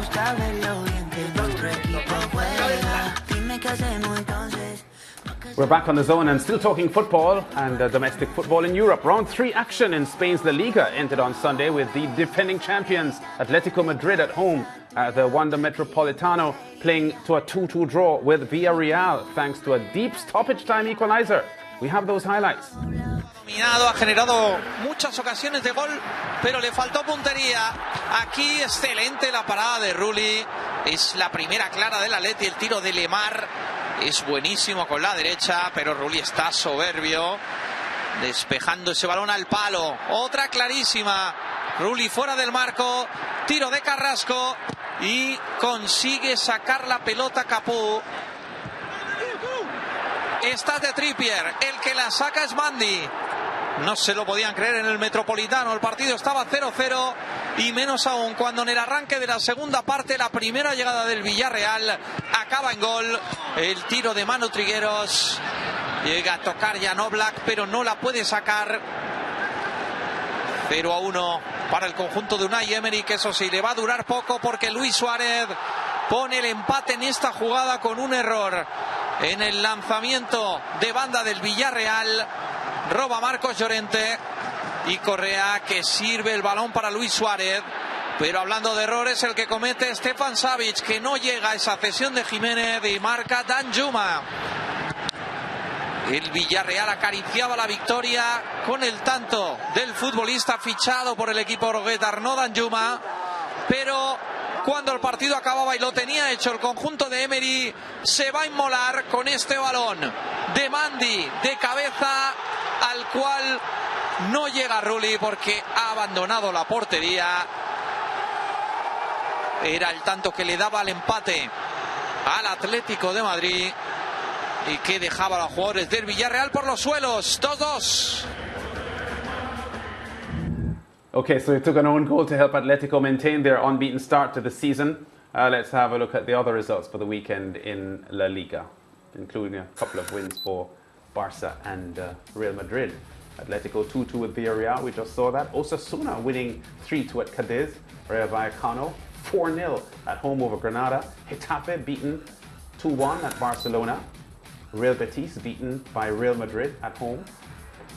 gusta verlo bien que nuestro equipo juega. Dime qué hacemos entonces. We're back on the zone and still talking football and domestic football in Europe. Round 3 action in Spain's La Liga ended on Sunday with the defending champions Atletico Madrid at home at the Wanda Metropolitano playing to a 2-2 draw with Villarreal thanks to a deep stoppage time equaliser. We have those highlights. Ha generado muchas ocasiones de gol, pero le faltó puntería. Aquí excelente la parada de Rulli. Es la primera clara del Atleti. El tiro de Lemar es buenísimo con la derecha, pero Rulli está soberbio, despejando ese balón al palo. Otra clarísima. Rulli fuera del marco. Tiro de Carrasco y consigue sacar la pelota Capú. Esta es de Trippier. El que la saca es Mandy. No se lo podían creer en el Metropolitano. El partido estaba 0-0 y menos aún cuando en el arranque de la segunda parte la primera llegada del Villarreal acaba en gol. El tiro de Manu Trigueros llega a tocar Jan Oblak, pero no la puede sacar. 0-1 para el conjunto de Unai Emery, que eso sí, le va a durar poco porque Luis Suárez pone el empate en esta jugada con un error en el lanzamiento de banda del Villarreal. Roba Marcos Llorente y Correa, que sirve el balón para Luis Suárez. Pero hablando de errores, el que comete Stefan Savic, que no llega a esa cesión de Jiménez, y marca Danjuma. El Villarreal acariciaba la victoria con el tanto del futbolista fichado por el equipo Roguet, Arnaud Danjuma. Pero cuando el partido acababa y lo tenía hecho el conjunto de Emery, se va a inmolar con este balón de Mandy de cabeza, al cual no llega Rulli porque ha abandonado la portería. Era el tanto que le daba el empate al Atlético de Madrid y que dejaba a los jugadores del Villarreal por los suelos. 2-2. Okay, so it took an own goal to help Atletico maintain their unbeaten start to the season. Let's have a look at the other results for the weekend in La Liga, including a couple of wins for Barca and Real Madrid. Atletico 2-2 with Villarreal, we just saw that. Osasuna winning 3-2 at Cadiz. Rayo Vallecano 4-0 at home over Granada. Getafe beaten 2-1 at Barcelona. Real Betis beaten by Real Madrid at home.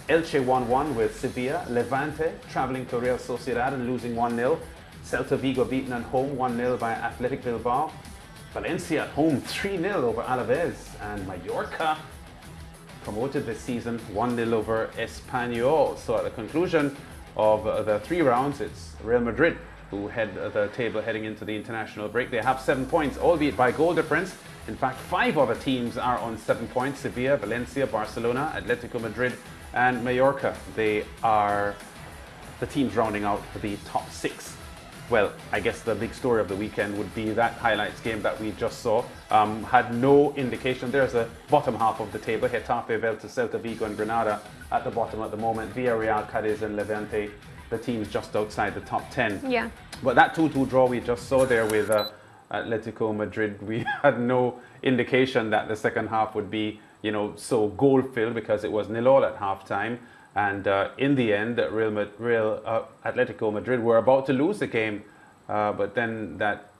Elche 1-1 with Sevilla. Levante travelling to Real Sociedad and losing 1-0. Celta Vigo beaten at home 1-0 by Athletic Bilbao. Valencia at home 3-0 over Alaves. And Mallorca promoted this season 1-0 over Espanyol. So at the conclusion of the 3 rounds, it's Real Madrid who head the table heading into the international break. They have 7 points, albeit by goal difference. In fact, 5 other teams are on 7 points. Sevilla, Valencia, Barcelona, Atletico Madrid and Mallorca. They are the teams rounding out the top 6. Well, I guess the big story of the weekend would be that highlights game that we just saw. Had no indication. There's the bottom half of the table. Getafe, Velta, Celta Vigo and Granada at the bottom at the moment. Villarreal, Cadiz and Levante, the teams just outside the top 10. Yeah. But that 2-2 draw we just saw there with Atletico Madrid, we had no indication that the second half would be, you know, so goal-filled, because it was 0-0 at half-time. And in the end, Atletico Madrid were about to lose the game, but then that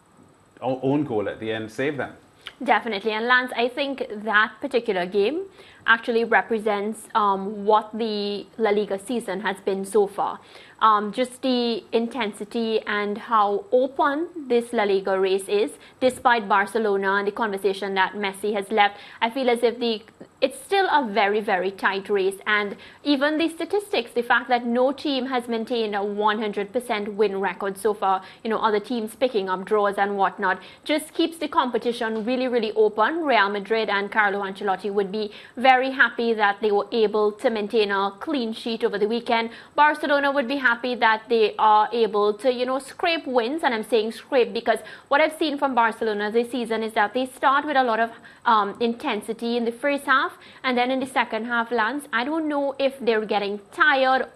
own goal at the end saved them. Definitely. And Lance, I think that particular game actually represents what the La Liga season has been so far. Just the intensity and how open this La Liga race is, despite Barcelona and the conversation that Messi has left. I feel as if it's still a very, very tight race. And even the statistics, the fact that no team has maintained a 100% win record so far, you know, other teams picking up draws and whatnot, just keeps the competition really, really open. Real Madrid and Carlo Ancelotti would be very happy that they were able to maintain a clean sheet over the weekend. Barcelona would be happy that they are able to, you know, scrape wins. And I'm saying scrape because what I've seen from Barcelona this season is that they start with a lot of intensity in the first half, and then in the second half, Lance, I don't know if they're getting tired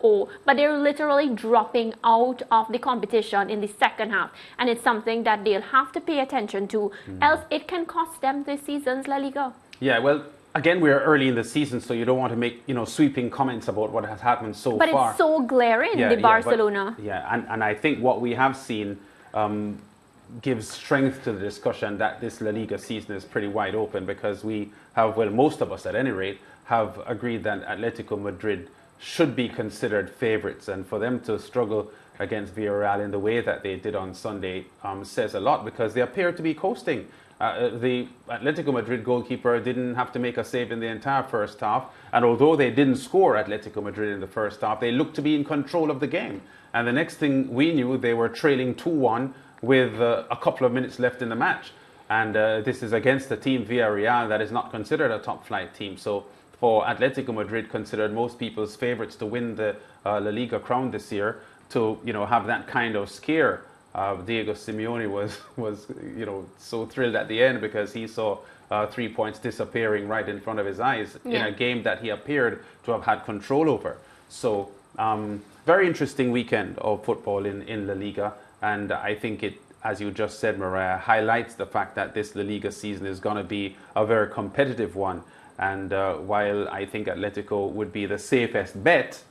but they're literally dropping out of the competition in the second half, and it's something that they'll have to pay attention to, else it can cost them this season's La Liga. Yeah, well, again, we're early in the season, so you don't want to make, you know, sweeping comments about what has happened so but far. But it's so glaring, the Barcelona. And I think what we have seen gives strength to the discussion that this La Liga season is pretty wide open, because we have, well, most of us at any rate, have agreed that Atletico Madrid should be considered favourites, and for them to struggle against Villarreal in the way that they did on Sunday says a lot, because they appear to be coasting. The Atletico Madrid goalkeeper didn't have to make a save in the entire first half, and although they didn't score Atletico Madrid in the first half, they looked to be in control of the game. And the next thing we knew, they were trailing 2-1 with a couple of minutes left in the match. And this is against a team, Villarreal, that is not considered a top-flight team. So for Atletico Madrid, considered most people's favourites to win the La Liga crown this year, to have that kind of scare, Diego Simeone was so thrilled at the end, because he saw 3 points disappearing right in front of his eyes in a game that he appeared to have had control over. So very interesting weekend of football in La Liga, and I think it, as you just said, Mariah, highlights the fact that this La Liga season is going to be a very competitive one. And while I think Atletico would be the safest bet,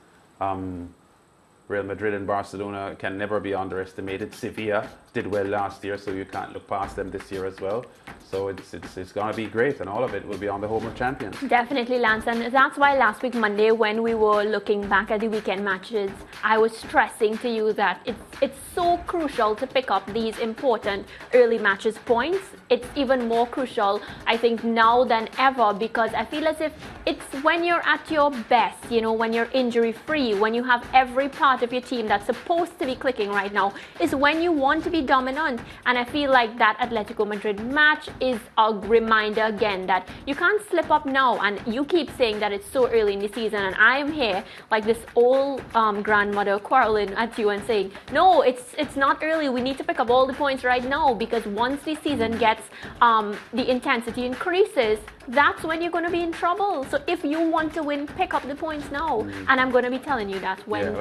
Real Madrid and Barcelona can never be underestimated. Sevilla did well last year, so you can't look past them this year as well. So it's going to be great, and all of it will be on the home of champions. Definitely, Lance, and that's why last week Monday, when we were looking back at the weekend matches, I was stressing to you that it's so crucial to pick up these important early matches points. It's even more crucial, I think, now than ever, because I feel as if it's when you're at your best, when you're injury-free, when you have every part of your team that's supposed to be clicking right now, is when you want to be dominant. And I feel like that Atletico Madrid match is a reminder again that you can't slip up now. And you keep saying that it's so early in the season, and I am here like this old grandmother quarreling at you and saying, no, it's not early. We need to pick up all the points right now, because once the season gets the intensity increases, that's when you're going to be in trouble. So if you want to win, pick up the points now. And I'm going to be telling you that when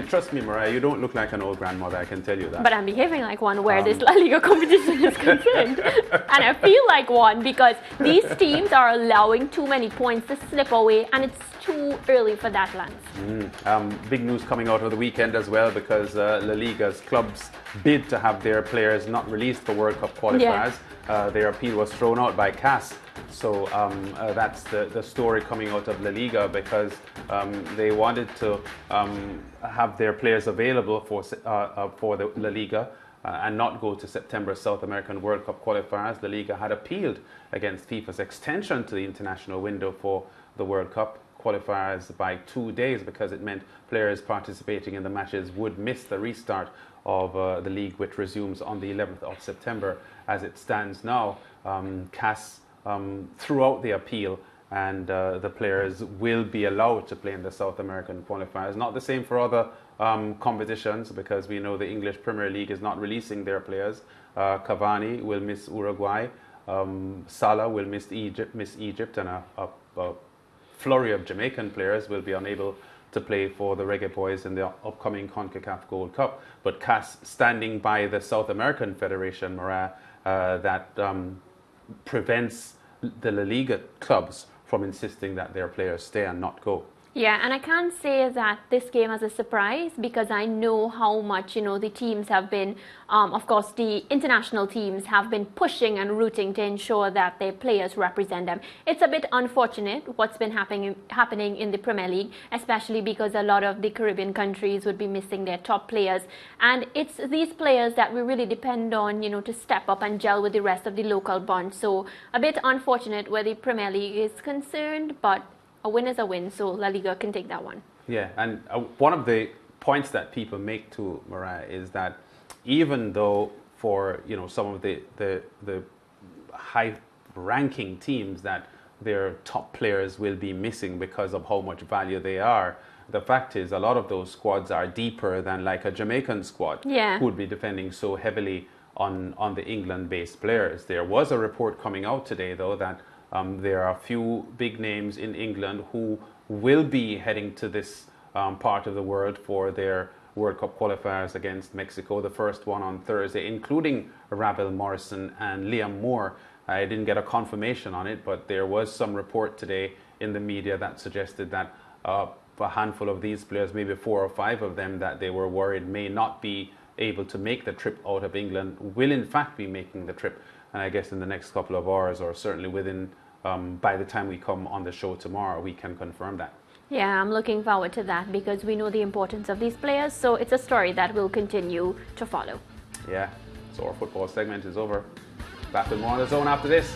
trust me, Mariah, you don't look like an old grandmother, I can tell you that. But I'm behaving like one where this La Liga competition is concerned. And I feel like one, because these teams are allowing too many points to slip away, and it's too early for that, Lance. Big news coming out of the weekend as well, because La Liga's clubs bid to have their players not released for World Cup qualifiers. Their appeal was thrown out by CAS. So that's the story coming out of La Liga, because they wanted to have their players available for the La Liga and not go to September South American World Cup qualifiers. La Liga had appealed against FIFA's extension to the international window for the World Cup qualifiers by 2 days, because it meant players participating in the matches would miss the restart of the league, which resumes on the 11th of September. As it stands now, CAS threw out the appeal, and the players will be allowed to play in the South American qualifiers. Not the same for other competitions, because we know the English Premier League is not releasing their players. Cavani will miss Uruguay, Salah will miss Egypt, and a flurry of Jamaican players will be unable to play for the Reggae Boys in the upcoming CONCACAF Gold Cup. But CAS standing by the South American Federation, Mariah, that prevents the La Liga clubs from insisting that their players stay and not go. Yeah, and I can't say that this came as a surprise, because I know how much, the teams have been, of course, the international teams have been pushing and rooting to ensure that their players represent them. It's a bit unfortunate what's been happening in the Premier League, especially because a lot of the Caribbean countries would be missing their top players. And it's these players that we really depend on, to step up and gel with the rest of the local bunch. So a bit unfortunate where the Premier League is concerned, but a win is a win, so La Liga can take that one. Yeah, and one of the points that people make to Mariah is that even though for some of the high-ranking teams that their top players will be missing because of how much value they are, the fact is a lot of those squads are deeper than like a Jamaican squad who would be defending so heavily on the England-based players. There was a report coming out today, though, that there are a few big names in England who will be heading to this part of the world for their World Cup qualifiers against Mexico, the first one on Thursday, including Ravel Morrison and Liam Moore. I didn't get a confirmation on it, but there was some report today in the media that suggested that a handful of these players, maybe 4 or 5 of them, that they were worried may not be able to make the trip out of England will in fact be making the trip. And I guess in the next couple of hours, or certainly within by the time we come on the show tomorrow, we can confirm that. Yeah, I'm looking forward to that because we know the importance of these players, so it's a story that will continue to follow. Yeah, so our football segment is over. Back with more on The Zone after this.